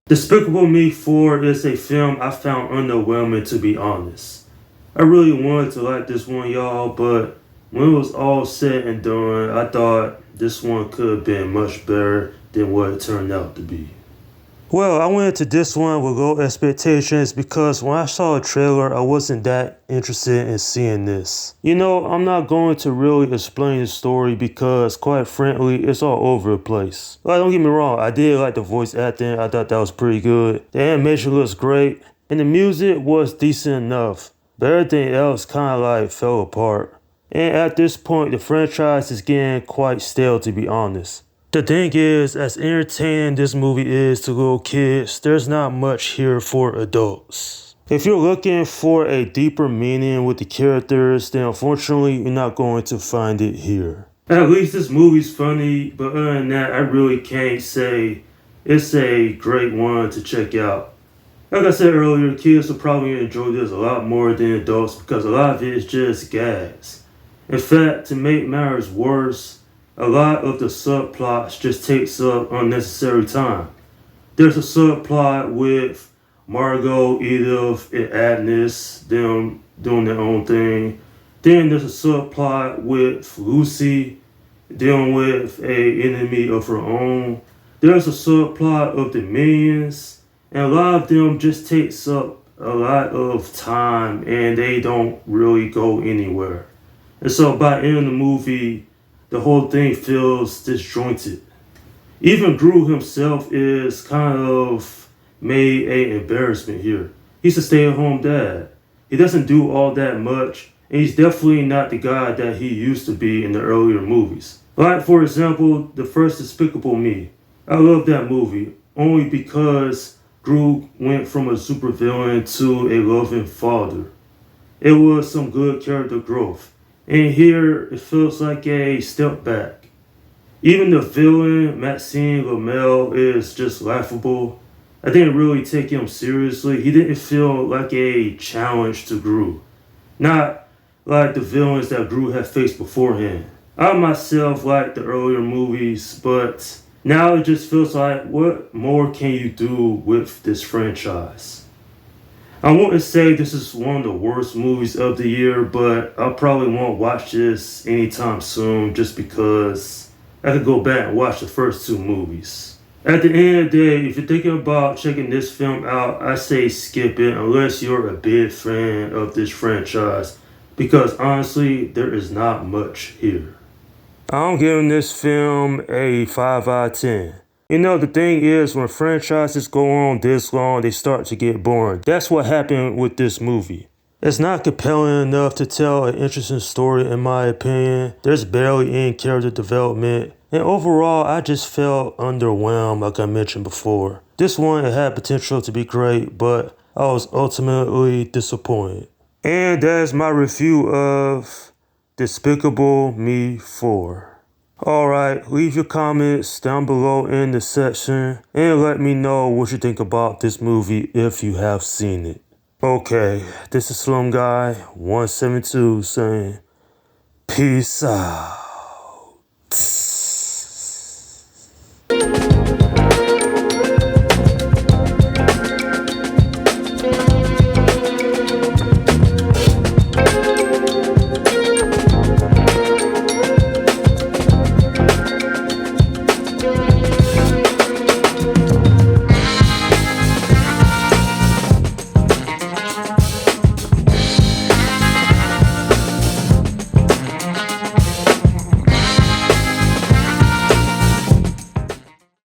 Despicable Me 4 is a film I found underwhelming, to be honest. I really wanted to like this one, y'all, but when it was all said and done, I thought this one could have been much better than what it turned out to be. Well, I went into this one with low expectations because when I saw a trailer, I wasn't that interested in seeing this. I'm not going to really explain the story because, quite frankly, it's all over the place. Like, don't get me wrong, I did like the voice acting. I thought that was pretty good. The animation looks great, and the music was decent enough, but everything else kind of like fell apart. And at this point, the franchise is getting quite stale, to be honest. The thing is, as entertaining this movie is to little kids, there's not much here for adults. If you're looking for a deeper meaning with the characters, then unfortunately you're not going to find it here. At least this movie's funny, but other than that, I really can't say it's a great one to check out. Like I said earlier, kids will probably enjoy this a lot more than adults because a lot of it is just gags. In fact, to make matters worse, a lot of the subplots just takes up unnecessary time. There's a subplot with Margot, Edith, and Agnes, them doing their own thing. Then there's a subplot with Lucy dealing with a enemy of her own. There's a subplot of the minions, and a lot of them just takes up a lot of time and they don't really go anywhere. And so by the end of the movie, the whole thing feels disjointed. Even Gru himself is kind of made an embarrassment here. He's a stay-at-home dad. He doesn't do all that much, and he's definitely not the guy that he used to be in the earlier movies. Like, for example, the first Despicable Me. I love that movie, only because Gru went from a supervillain to a loving father. It was some good character growth. And here, it feels like a step back. Even the villain, Maxine Lamel, is just laughable. I didn't really take him seriously. He didn't feel like a challenge to Gru. Not like the villains that Gru had faced beforehand. I myself like the earlier movies, but now it just feels like, what more can you do with this franchise? I wouldn't say this is one of the worst movies of the year, but I probably won't watch this anytime soon just because I could go back and watch the first two movies. At the end of the day, if you're thinking about checking this film out, I say skip it unless you're a big fan of this franchise because honestly, there is not much here. I'm giving this film a 5 out of 10. The thing is, when franchises go on this long, they start to get boring. That's what happened with this movie. It's not compelling enough to tell an interesting story, in my opinion. There's barely any character development. And overall, I just felt underwhelmed, like I mentioned before. This one it had potential to be great, but I was ultimately disappointed. And that is my review of Despicable Me 4. Alright, leave your comments down below in the section and let me know what you think about this movie if you have seen it. Okay, this is Slum Guy 172 saying peace out.